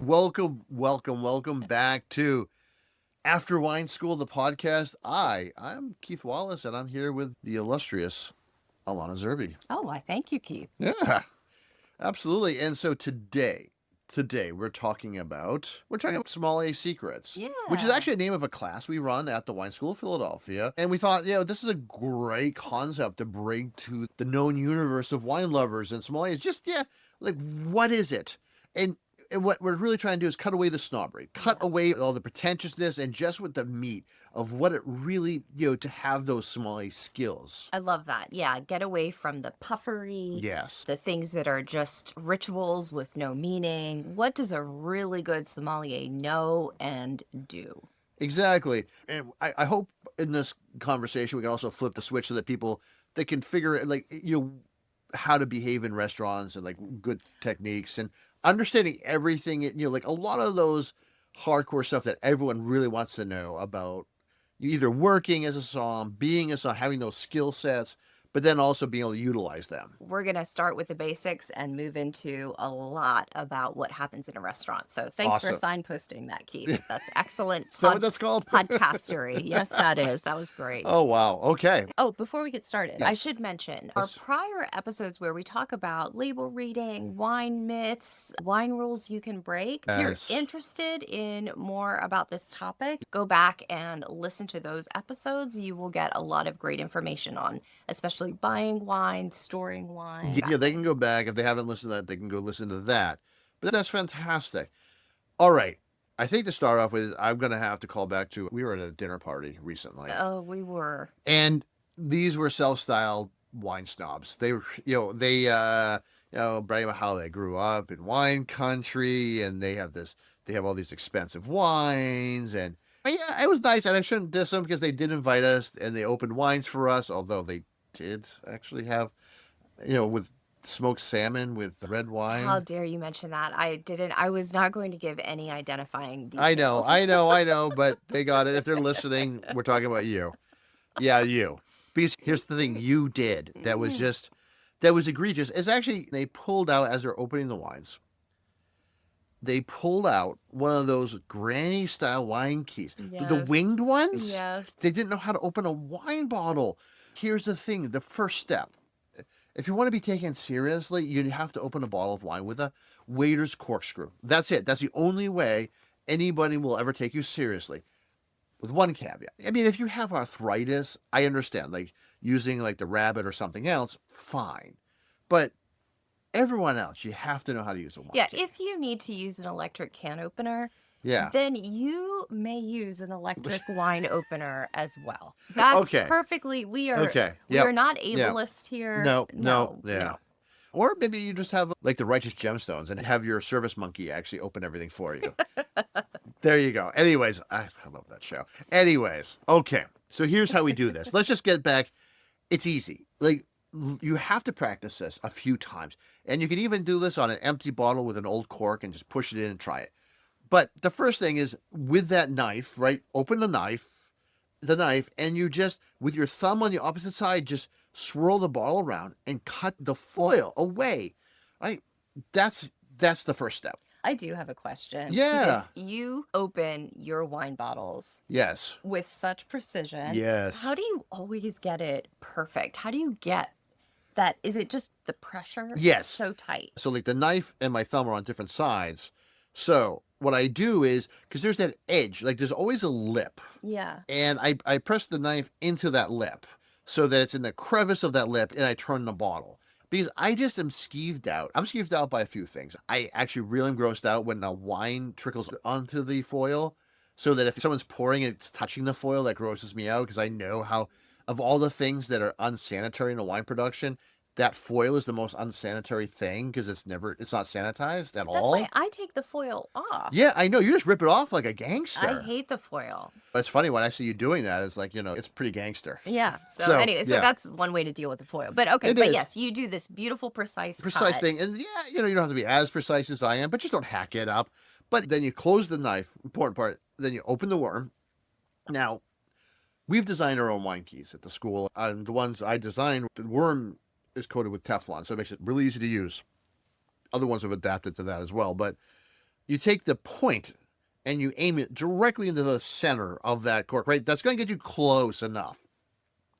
Welcome back to After Wine School, the podcast. I'm Keith Wallace, and I'm here with the illustrious Alana Zerbe. Oh, I thank you, Keith. Yeah, absolutely. And so today we're talking about Sommelier Secrets, which is actually the name of a class we run at the Wine School of Philadelphia. And we thought, this is a great concept to bring to the known universe of wine lovers and sommeliers. Just, like, what is it? And what we're really trying to do is cut away the snobbery, cut away all the pretentiousness, and just with the meat of what it really, to have those sommelier skills. I love that. Yeah, get away from the puffery. Yes. The things that are just rituals with no meaning. What does a really good sommelier know and do? Exactly. And I hope in this conversation we can also flip the switch so that people, they can figure how to behave in restaurants and like good techniques and understanding everything, like a lot of those hardcore stuff that everyone really wants to know about either working as a somm, being a somm, having those skill sets, but then also being able to utilize them. We're going to start with the basics and move into a lot about what happens in a restaurant. So thanks for signposting that, Keith. That's excellent. Is that what that's called? Podcastery. Yes, that is. That was great. Oh, wow. Okay. Oh, before we get started, Yes. I should mention our prior episodes where we talk about label reading, wine myths, wine rules you can break. If you're interested in more about this topic, go back and listen to those episodes. You will get a lot of great information on, especially buying wine, storing wine. Yeah, they can go back. If they haven't listened to that, they can go listen to that. But that's fantastic. All right. I think to start off with, I'm going to have to call back to, we were at a dinner party recently. Oh, we were. And these were self-styled wine snobs. They were, brag about how they grew up in wine country and they have all these expensive wines. And yeah, it was nice. And I shouldn't diss them because they did invite us and they opened wines for us, although they did actually have, with smoked salmon with red wine. How dare you mention that? I was not going to give any identifying details. I know, but they got it. If they're listening, we're talking about you. Yeah, you. Because here's the thing you did that was egregious. Is actually, they pulled out, as they're opening the wines, they pulled out one of those granny style wine keys. Yes. The winged ones? Yes. They didn't know how to open a wine bottle. Here's the thing, the first step. If you want to be taken seriously, you have to open a bottle of wine with a waiter's corkscrew. That's it. That's the only way anybody will ever take you seriously. With one caveat. I mean, if you have arthritis, I understand, like using like the rabbit or something else, fine. But everyone else, you have to know how to use a wine key. If you need to use an electric can opener, yeah, then you may use an electric wine opener as well. That's perfectly, we are not ableist here. No. Or maybe you just have like the Righteous Gemstones and have your service monkey actually open everything for you. There you go. Anyways, I love that show. Anyways, okay. So here's how we do this. Let's just get back. It's easy. Like, you have to practice this a few times. And you can even do this on an empty bottle with an old cork and just push it in and try it. But the first thing is with that knife, right? Open the knife, and you just, with your thumb on the opposite side, just swirl the bottle around and cut the foil away, right? That's the first step. I do have a question. Yeah. Because you open your wine bottles. Yes. With such precision. Yes. How do you always get it perfect? How do you get that? Is it just the pressure? Yes. So tight. So like the knife and my thumb are on different sides. So what I do is, because there's that edge, like there's always a lip. Yeah. And I press the knife into that lip so that it's in the crevice of that lip and I turn the bottle. Because I just am skeeved out. I'm skeeved out by a few things. I actually really am grossed out when the wine trickles onto the foil. So that if someone's pouring and it's touching the foil, that grosses me out because I know how, of all the things that are unsanitary in a wine production, that foil is the most unsanitary thing because it's not sanitized at all. That's why I take the foil off. Yeah, I know. You just rip it off like a gangster. I hate the foil. It's funny when I see you doing that. It's like, it's pretty gangster. Yeah. So anyway, that's one way to deal with the foil. But okay, yes, you do this beautiful, precise cut. Thing. And you don't have to be as precise as I am, but just don't hack it up. But then you close the knife, important part, then you open the worm. Now, we've designed our own wine keys at the school. And the ones I designed, the worm is coated with Teflon, so it makes it really easy to use. Other ones have adapted to that as well. But you take the point and you aim it directly into the center of that cork, right? That's going to get you close enough.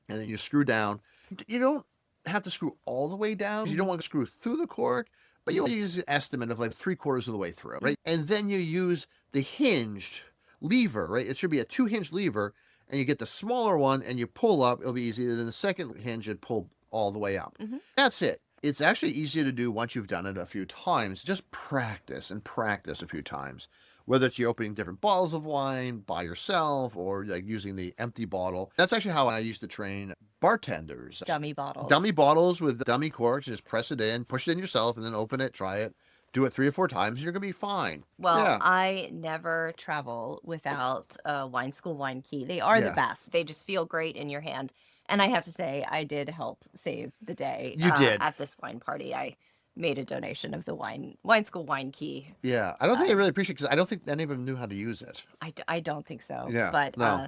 And then you screw down. You don't have to screw all the way down. You don't want to screw through the cork, but you'll use an estimate of like 3/4 of the way through, right? And then you use the hinged lever, right? It should be a 2-hinge lever, and you get the smaller one and you pull up. It'll be easier than the second hinge and pull all the way up. That's it. It's actually easier to do once you've done it a few times. Just practice and practice a few times. Whether it's you opening different bottles of wine by yourself or like using the empty bottle. That's actually how I used to train bartenders. Dummy bottles. Dummy bottles with dummy corks. Just press it in, push it in yourself, and then open it, try it. Do it 3 or 4 times, you're going to be fine. Well, Yeah. I never travel without a wine school wine key. They are the best. They just feel great in your hand. And I have to say, I did help save the day. You did. At this wine party. I made a donation of the wine school wine key. Yeah. I don't think I really appreciate it because I don't think any of them knew how to use it. I don't think so. Yeah, But no.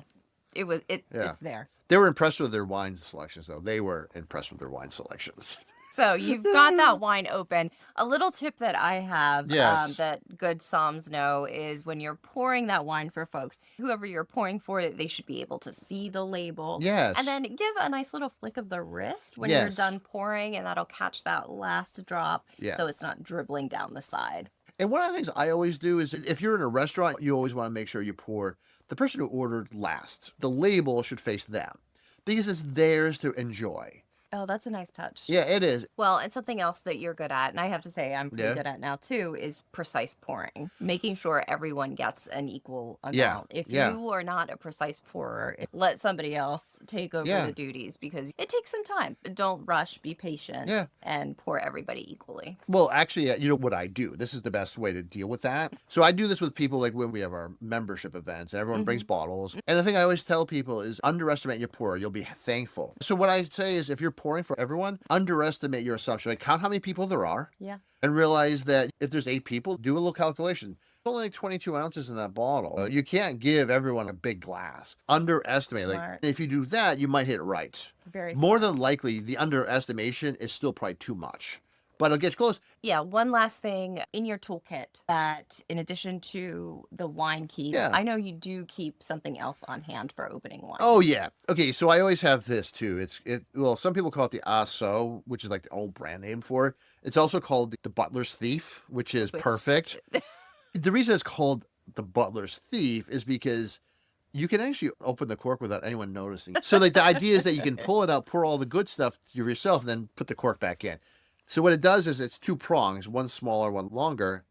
it's there. They were impressed with their wine selections, though. They were impressed with their wine selections. So you've got that wine open. A little tip that I have Yes. that good somms know is when you're pouring that wine for folks, whoever you're pouring for, they should be able to see the label. Yes. And then give a nice little flick of the wrist when you're done pouring, and that'll catch that last drop so it's not dribbling down the side. And one of the things I always do is if you're in a restaurant, you always want to make sure you pour the person who ordered last. The label should face them because it's theirs to enjoy. Oh, that's a nice touch. Yeah, it is. Well, and something else that you're good at, and I have to say I'm pretty good at now too, is precise pouring. Making sure everyone gets an equal amount. If you are not a precise pourer, let somebody else take over the duties because it takes some time. Don't rush, be patient, and pour everybody equally. Well, actually, you know what I do? This is the best way to deal with that. So I do this with people like when we have our membership events and everyone brings bottles. And the thing I always tell people is underestimate your pour. You'll be thankful. So what I say is if you're pouring for everyone, underestimate your assumption. Like count how many people there are. Yeah. And realize that if there's 8 people, do a little calculation. There's only like 22 ounces in that bottle. You can't give everyone a big glass. Underestimate. Smart. Like if you do that, you might hit it right. Very More smart. than likely, the underestimation is still probably too much. But it'll get you close. Yeah, one last thing in your toolkit that in addition to the wine key, I know you do keep something else on hand for opening wine. Oh, yeah. Okay, so I always have this, too. Well, some people call it the ASO, which is like the old brand name for it. It's also called the Butler's Thief, which is perfect. The reason it's called the Butler's Thief is because you can actually open the cork without anyone noticing. So like the idea is that you can pull it out, pour all the good stuff yourself, and then put the cork back in. So what it does is it's 2 prongs, one smaller, one longer,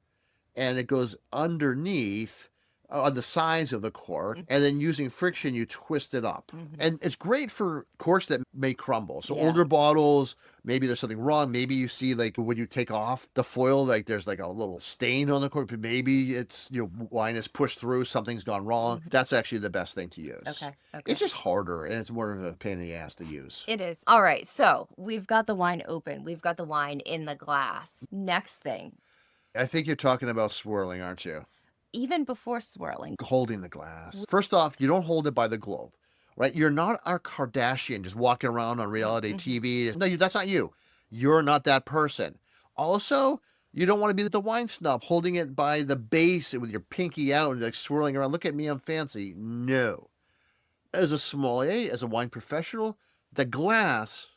and it goes underneath on the sides of the cork, and then using friction, you twist it up. And it's great for corks that may crumble. So older bottles, maybe there's something wrong. Maybe you see like when you take off the foil, like there's like a little stain on the cork. But maybe it's, wine is pushed through, something's gone wrong. That's actually the best thing to use. Okay. It's just harder, and it's more of a pain in the ass to use. It is. All right. So we've got the wine open. We've got the wine in the glass. Next thing. I think you're talking about swirling, aren't you? Even before swirling. Holding the glass. First off, you don't hold it by the globe, right? You're not our Kardashian just walking around on reality TV. No, that's not you. You're not that person. Also, you don't want to be the wine snob holding it by the base with your pinky out and like swirling around. Look at me, I'm fancy. No. As a sommelier, as a wine professional, the glass,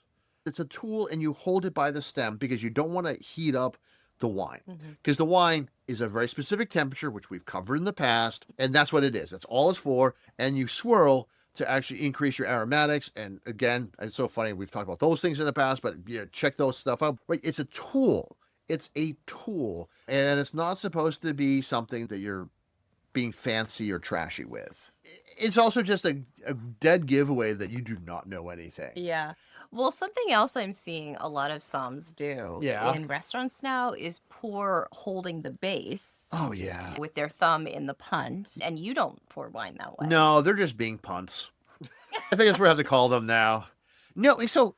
it's a tool and you hold it by the stem because you don't want to heat up the wine. Because the wine is a very specific temperature, which we've covered in the past, and that's what it is. That's all it's for. And you swirl to actually increase your aromatics. And again, it's so funny, we've talked about those things in the past, but check those stuff out. Right? It's a tool. It's a tool. And it's not supposed to be something that you're being fancy or trashy with. It's also just a dead giveaway that you do not know anything. Yeah. Well, something else I'm seeing a lot of somms do in restaurants now is pour holding the base. Oh, yeah. With their thumb in the punt. And you don't pour wine that way. No, they're just being punts. I think that's what we have to call them now. No, so,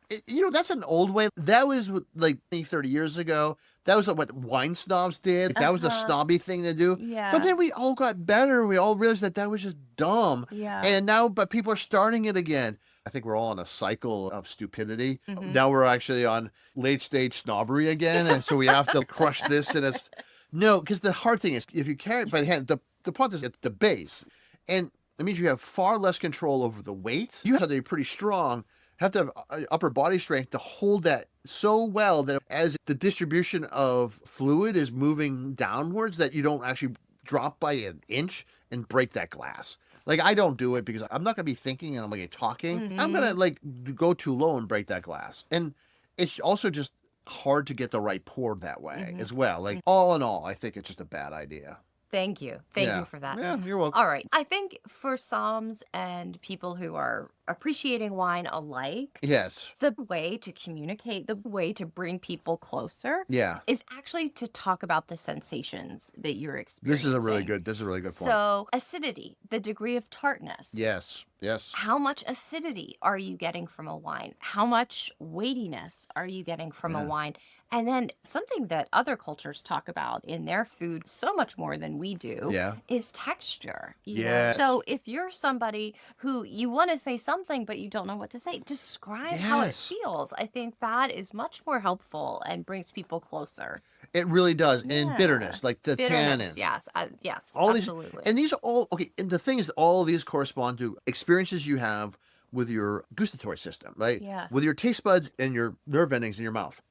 that's an old way. That was like 20, 30 years ago. That was what wine snobs did. That was a snobby thing to do. Yeah. But then we all got better. We all realized that was just dumb. Yeah. And now, but people are starting it again. I think we're all on a cycle of stupidity. Mhm. Now we're actually on late stage snobbery again. And so we have to crush this. And it's no, because the hard thing is if you carry it by the hand, the point is at the base. And it means you have far less control over the weight. You have to be pretty strong, have to have upper body strength to hold that so well that as the distribution of fluid is moving downwards, that you don't actually drop by an inch and break that glass. Like I don't do it because I'm not gonna be thinking and I'm gonna be talking. I'm gonna like go too low and break that glass. And it's also just hard to get the right pour that way as well. Like all in all, I think it's just a bad idea. Thank you. Thank you for that. Yeah, you're welcome. All right. I think for somms and people who are appreciating wine alike, Yes. the way to communicate, the way to bring people closer Yeah. is actually to talk about the sensations that you're experiencing. This is a really good point. So, acidity, the degree of tartness. Yes. Yes. How much acidity are you getting from a wine? How much weightiness are you getting from a wine? And then something that other cultures talk about in their food so much more than we do is texture. You know? So if you're somebody who you want to say something, but you don't know what to say, describe how it feels. I think that is much more helpful and brings people closer. It really does. And bitterness, like the tannins. Yes. Yes. All absolutely. These, and these are all, okay. And the thing is, all these correspond to experiences you have with your gustatory system, right? Yes. With your taste buds and your nerve endings in your mouth.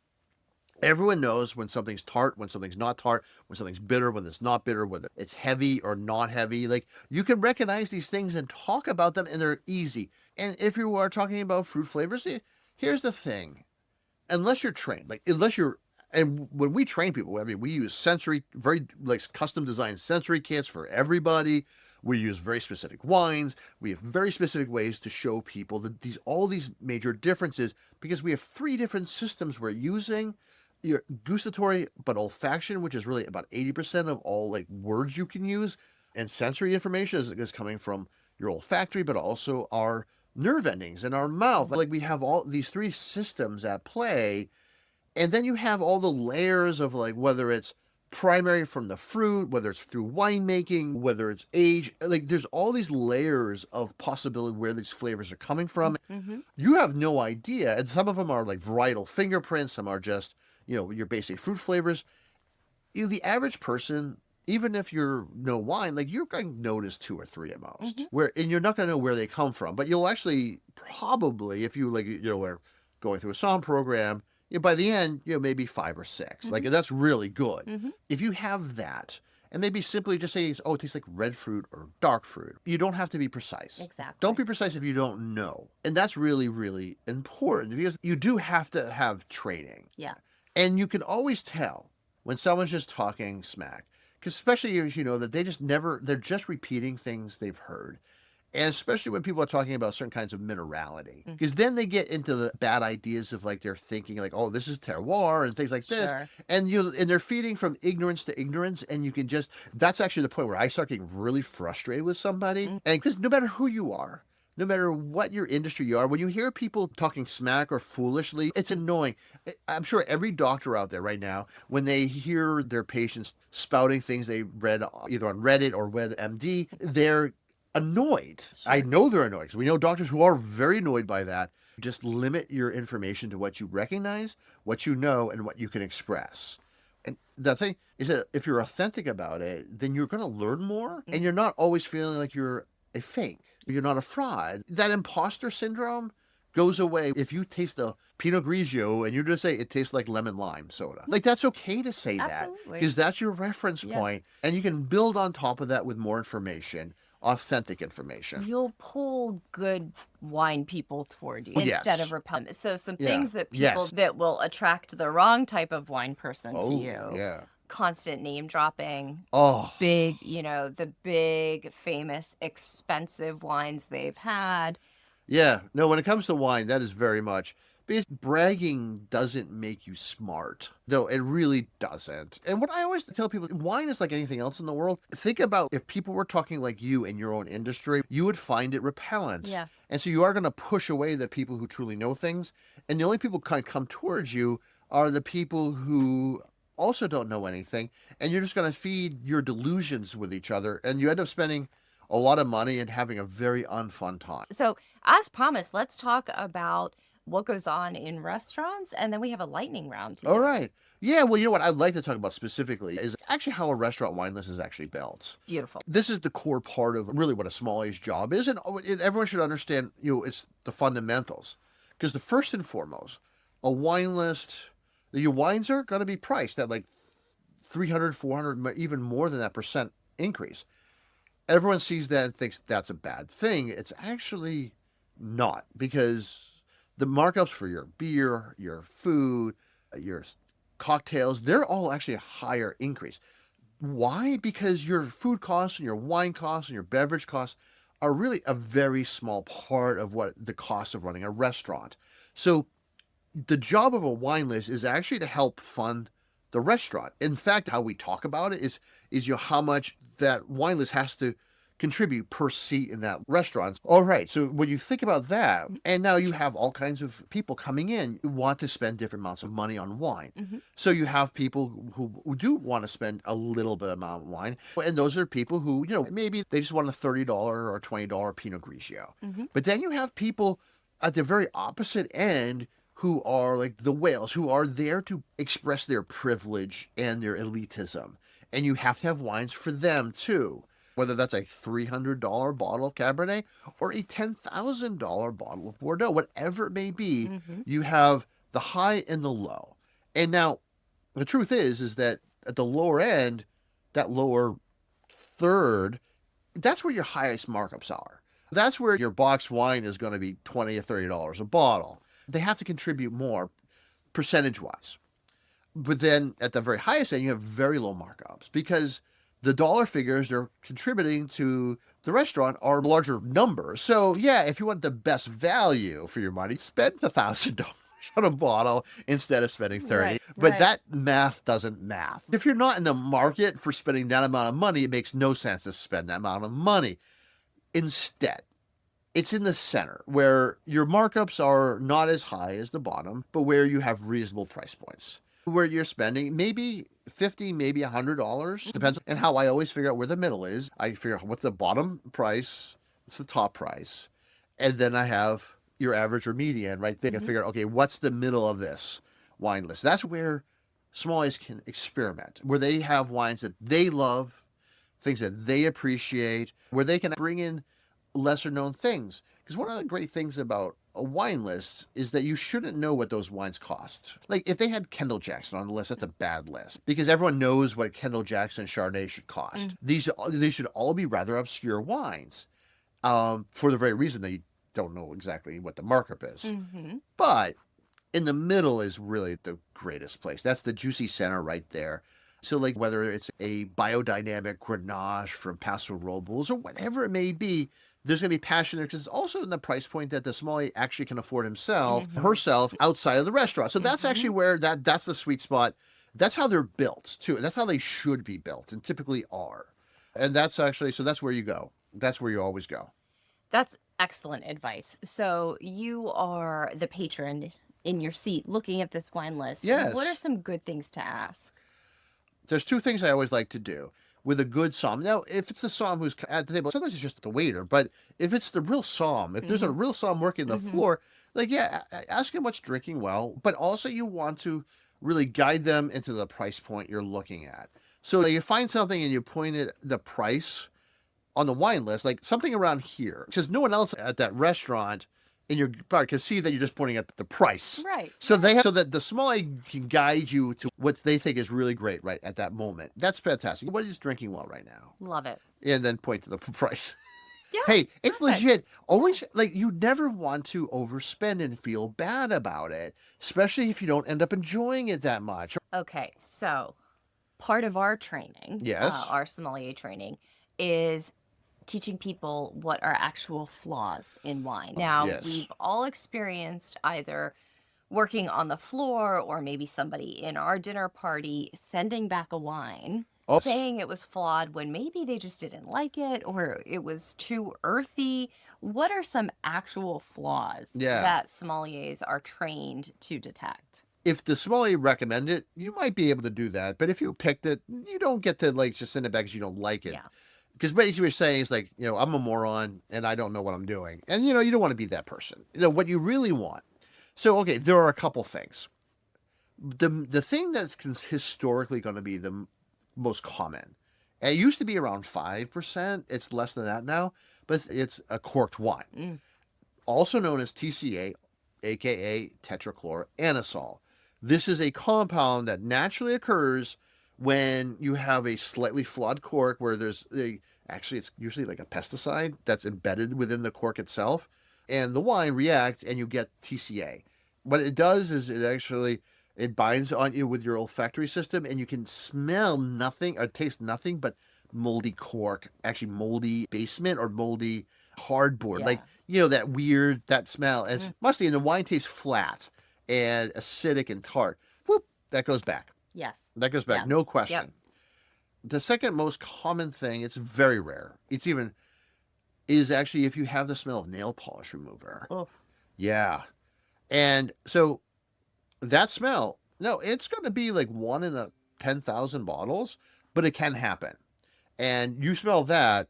Everyone knows when something's tart, when something's not tart, when something's bitter, when it's not bitter, whether it's heavy or not heavy. Like you can recognize these things and talk about them, and they're easy. And if you are talking about fruit flavors, here's the thing: unless you're trained, and when we train people, I mean, we use sensory, very like custom designed sensory kits for everybody. We use very specific wines. We have very specific ways to show people that all these major differences, because we have 3 different systems we're using. Your gustatory, but olfaction, which is really about 80% of all like words you can use, and sensory information is coming from your olfactory, but also our nerve endings in our mouth. Like we have all these 3 systems at play, and then you have all the layers of like whether it's primary from the fruit, whether it's through winemaking, whether it's age, like there's all these layers of possibility where these flavors are coming from. You have no idea, and some of them are like varietal fingerprints, some are just your basic fruit flavors. The average person, even if you're no wine, like you're going to notice 2 or 3 at most. And you're not going to know where they come from, but you'll actually probably, if you are going through a somm program, by the end, maybe 5 or 6. Like that's really good. If you have that, and maybe simply just say, oh, it tastes like red fruit or dark fruit. You don't have to be precise. Exactly. Don't be precise if you don't know. And that's really, really important because you do have to have training. Yeah. And you can always tell when someone's just talking smack, because especially if you know that they're just repeating things they've heard. And especially when people are talking about certain kinds of minerality, because then they get into the bad ideas of like they're thinking like, oh, this is terroir and things like this. And they're feeding from ignorance to ignorance. And you can that's actually the point where I start getting really frustrated with somebody. And because no matter who you are, no matter what your industry you are, when you hear people talking smack or foolishly, it's annoying. I'm sure every doctor out there right now, when they hear their patients spouting things they read either on Reddit or WebMD, they're annoyed. I know they're annoyed because we know doctors who are very annoyed by that. Just limit your information to what you recognize, what you know, and what you can express. And the thing is that if you're authentic about it, then you're going to learn more, and you're not always feeling like you're a fake. You're not a fraud. That imposter syndrome goes away if you taste the Pinot Grigio and you just say it tastes like lemon lime soda. Like that's okay to say that because that's your reference point, and you can build on top of that with more information. Authentic information. You'll pull good wine people toward you instead of repel. So some things that people that will attract the wrong type of wine person to you. Yeah. Constant name dropping. Oh. Big, the big, famous, expensive wines they've had. Yeah. No, when it comes to wine, that is very much. Because bragging doesn't make you smart, though it really doesn't. And what I always tell people, wine is like anything else in the world. Think about if people were talking like you in your own industry, you would find it repellent. Yeah. And so you are going to push away the people who truly know things. And the only people who kind of come towards you are the people who also don't know anything. And you're just going to feed your delusions with each other. And you end up spending a lot of money and having a very unfun time. So, as promised, let's talk about what goes on in restaurants, and then we have a lightning round to All do. right. Yeah, well, you know what I'd like to talk about specifically is actually how a restaurant wine list is actually built. Beautiful. This is the core part of really what a sommelier's job is, and everyone should understand, it's the fundamentals. Because the first and foremost, a wine list, your wines are going to be priced at like 300, 400, even more than that percent increase. Everyone sees that and thinks that's a bad thing. It's actually not, because the markups for your beer, your food, your cocktails, they're all actually a higher increase. Why? Because your food costs and your wine costs and your beverage costs are really a very small part of what the cost of running a restaurant. So the job of a wine list is actually to help fund the restaurant. In fact, how we talk about it is how much that wine list has to contribute per seat in that restaurant. All right, so when you think about that, and now you have all kinds of people coming in who want to spend different amounts of money on wine. So you have people who do want to spend a little bit amount of wine, and those are people who, maybe they just want a $30 or $20 Pinot Grigio. But then you have people at the very opposite end who are like the whales, who are there to express their privilege and their elitism. And you have to have wines for them too. Whether that's a $300 bottle of Cabernet or a $10,000 bottle of Bordeaux, whatever it may be, you have the high and the low. And now, the truth is that at the lower end, that lower third, that's where your highest markups are. That's where your box wine is going to be $20 or $30 a bottle. They have to contribute more percentage-wise. But then at the very highest end, you have very low markups, because the dollar figures they're contributing to the restaurant are larger numbers. So yeah, if you want the best value for your money, spend $1,000 on a bottle instead of spending 30. Right, but right. that math doesn't math. If you're not in the market for spending that amount of money, it makes no sense to spend that amount of money. Instead, it's in the center where your markups are not as high as the bottom, but where you have reasonable price points, where you're spending maybe $50, maybe $100, depends. And how I always figure out where the middle is. I figure out what's the bottom price, what's the top price, and then I have your average or median right there. I figure out, okay, what's the middle of this wine list? That's where sommeliers can experiment, where they have wines that they love, things that they appreciate, where they can bring in lesser known things. Because one of the great things about a wine list is that you shouldn't know what those wines cost. Like if they had Kendall Jackson on the list, that's a bad list, because everyone knows what Kendall Jackson Chardonnay should cost. These should all be rather obscure wines, for the very reason that you don't know exactly what the markup is. But in the middle is really the greatest place. That's the juicy center right there. So like whether it's a biodynamic Grenache from Paso Robles or whatever it may be, there's going to be passion there, because it's also in the price point that the sommelier actually can afford himself, herself, outside of the restaurant. So that's actually where that's the sweet spot. That's how they're built too. That's how they should be built and typically are. And that's actually, so that's where you go. That's where you always go. That's excellent advice. So you are the patron in your seat looking at this wine list. Yes. What are some good things to ask? There's two things I always like to do with a good somm. Now, if it's the somm who's at the table, sometimes it's just the waiter, but if it's the real somm, if there's a real somm working the floor, like, yeah, ask him what's drinking well, but also you want to really guide them into the price point you're looking at. So you find something and you point at the price on the wine list, like something around here, because no one else at that restaurant in your bar can see that you're just pointing at the price. Right. So so that the sommelier can guide you to what they think is really great right at that moment. That's fantastic. What is drinking well right now? Love it. And then point to the price. Yeah. Hey, it's perfect. legit. Always, like, you never want to overspend and feel bad about it, especially if you don't end up enjoying it that much. Okay, so part of our training, Yes. our sommelier training, is teaching people what are actual flaws in wine. Now, yes. we've all experienced either working on the floor or maybe somebody in our dinner party sending back a wine saying it was flawed when maybe they just didn't like it or it was too earthy. What are some actual flaws that sommeliers are trained to detect? If the sommelier recommended it, you might be able to do that. But if you picked it, you don't get to like just send it back because you don't like it. Yeah. Because basically what you're saying is like, I'm a moron and I don't know what I'm doing. And, you don't want to be that person. What you really want. So, okay, there are a couple things. The thing that's historically going to be the most common, and it used to be around 5%. It's less than that now, but it's a corked wine, also known as TCA, aka tetrachloroanisole. This is a compound that naturally occurs when you have a slightly flawed cork where actually it's usually like a pesticide that's embedded within the cork itself, and the wine reacts and you get TCA. What it does is it binds on you with your olfactory system, and you can smell nothing or taste nothing but moldy cork, actually moldy basement or moldy hardboard. Yeah. Like, that smell. And it's musty, and the wine tastes flat and acidic and tart. Whoop, that goes back. Yes. That goes back, no question. Yep. The second most common thing, it's very rare. Is actually if you have the smell of nail polish remover. Oh. Yeah. And so that smell, no, it's going to be like 1 in 10,000 bottles, but it can happen. And you smell that.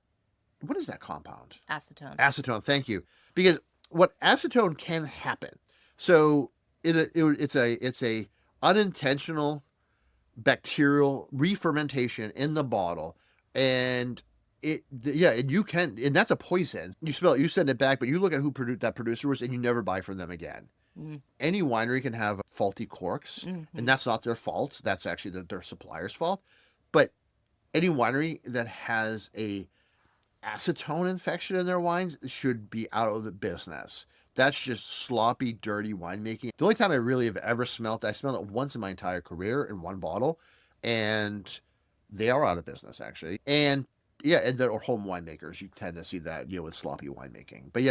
What is that compound? Acetone. Acetone, thank you. Because what acetone can happen. So it's a unintentional bacterial re-fermentation in the bottle, and and that's a poison. You smell it, you send it back, but you look at who that producer was, and you never buy from them again. Any winery can have faulty corks, and that's not their fault. That's actually their supplier's fault. But any winery that has a acetone infection in their wines should be out of the business. That's just sloppy, dirty winemaking. The only time I really have ever smelled I smelled it once in my entire career in one bottle, and they are out of business, actually. And or home winemakers, you tend to see that, with sloppy winemaking. But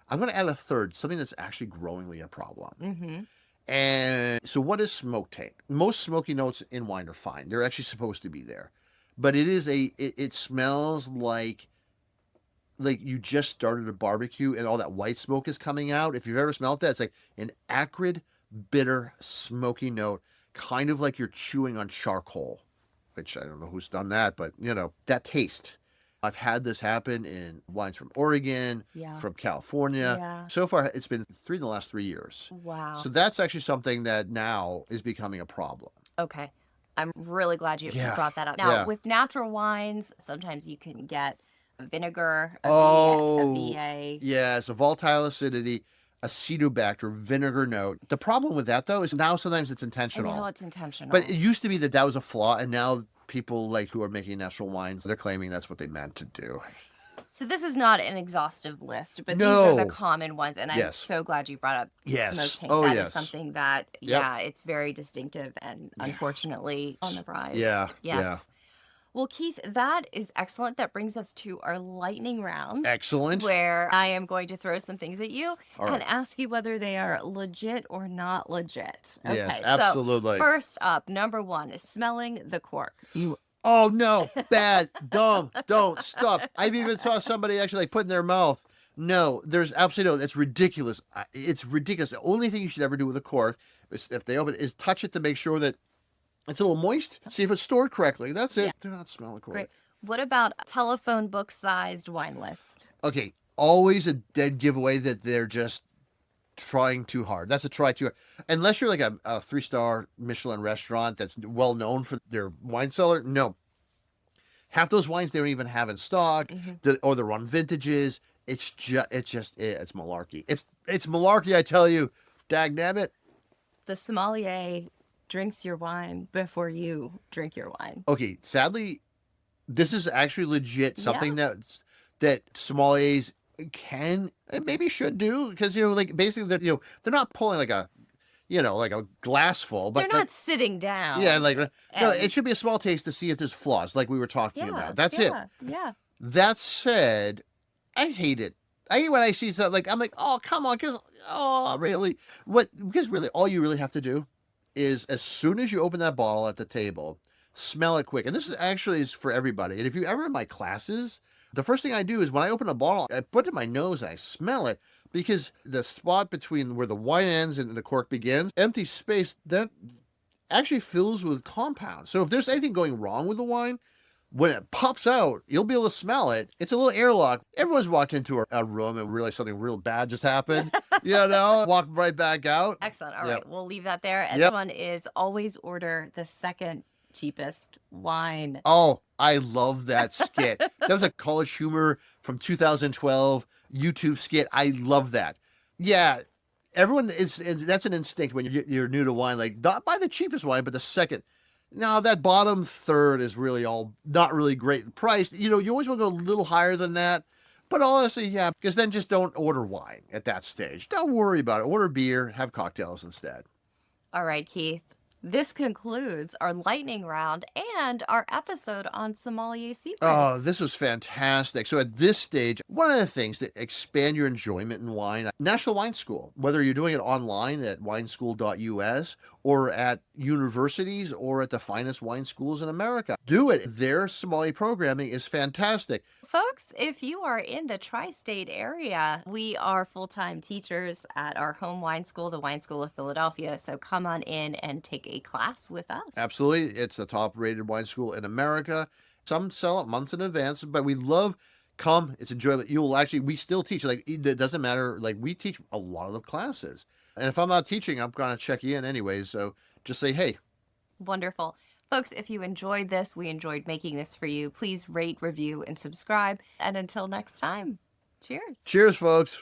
I'm going to add a third, something that's actually growingly a problem. And so what is smoke taint? Most smoky notes in wine are fine. They're actually supposed to be there. But it smells like you just started a barbecue and all that white smoke is coming out. If you've ever smelled that, it's like an acrid, bitter, smoky note, kind of like you're chewing on charcoal, which I don't know who's done that, but that taste. I've had this happen in wines from Oregon, from California. Yeah. So far, it's been 3 in the last 3 years. Wow. So that's actually something that now is becoming a problem. Okay. I'm really glad you brought that up. Now, with natural wines, sometimes you can get vinegar, a VA. Yeah, it's a volatile acidity, acetobacter, vinegar note. The problem with that, though, is now sometimes it's intentional. I know it's intentional. But it used to be that was a flaw, and now people who are making natural wines, they're claiming that's what they meant to do. So this is not an exhaustive list, but these are the common ones, and I'm so glad you brought up smoke taint. That is something that, it's very distinctive and unfortunately on the rise. Yeah. Yes. Yeah. Well, Keith, that is excellent. That brings us to our lightning round. Excellent. Where I am going to throw some things at you and ask you whether they are legit or not legit. Okay, yes, absolutely. So first up, number 1 is smelling the cork. Oh, no. Bad. Dumb. Don't. Stop. I've even saw somebody actually put in their mouth. No, there's absolutely no. It's ridiculous. It's ridiculous. The only thing you should ever do with a cork, if they open it, is touch it to make sure that it's a little moist. See if it's stored correctly. That's it. Do not smell the cork. Great. What about a telephone book-sized wine list? Okay. Always a dead giveaway that they're just trying too hard. That's a try too hard. Unless you're like a 3-star Michelin restaurant that's well known for their wine cellar. No. Half those wines they don't even have in stock, or they're on vintages. It's malarkey. It's malarkey, I tell you. Dagnabbit. The sommelier drinks your wine before you drink your wine. Okay, sadly, this is actually legit something that sommeliers can and maybe should do, because basically they're not pulling like a glass full, but they're not sitting down. Yeah, no, it should be a small taste to see if there's flaws, like we were talking about. That's it. Yeah. That said, I hate it. I hate when I see something I'm like, oh, come on, really? Because really, all you really have to do is, as soon as you open that bottle at the table, smell it quick. And this is for everybody. And if you're ever in my classes, the first thing I do is when I open a bottle, I put it in my nose and I smell it, because the spot between where the wine ends and the cork begins, empty space, that actually fills with compounds. So if there's anything going wrong with the wine, when it pops out, you'll be able to smell it. It's a little airlock. Everyone's walked into a room and realized something real bad just happened. Walk right back out. Excellent. All Yep. right, we'll leave that there. And Yep. this one is always order the second cheapest wine. Oh, I love that skit. That was a College Humor from 2012 YouTube skit. I love that. Yeah, everyone that's an instinct when you're new to wine. Like, not buy the cheapest wine, but the second. Now that bottom third is really all not really great priced. You always want to go a little higher than that. But honestly, yeah, because then just don't order wine at that stage. Don't worry about it. Order beer, have cocktails instead. All right, Keith. This concludes our lightning round and our episode on Sommelier Secrets. Oh, this was fantastic. So at this stage, one of the things to expand your enjoyment in wine, National Wine School, whether you're doing it online at wineschool.us or at universities or at the finest wine schools in America, do it. Their sommelier programming is fantastic. Folks, if you are in the tri-state area, we are full-time teachers at our home wine school, the Wine School of Philadelphia. So come on in and take a class with us. Absolutely. It's the top-rated wine school in America. Some sell it months in advance, but we love come. It's enjoyable. We still teach. Like, it doesn't matter. Like, we teach a lot of the classes. And if I'm not teaching, I'm going to check you in anyways. So just say, hey. Wonderful. Folks, if you enjoyed this, we enjoyed making this for you. Please rate, review, and subscribe. And until next time, cheers. Cheers, folks.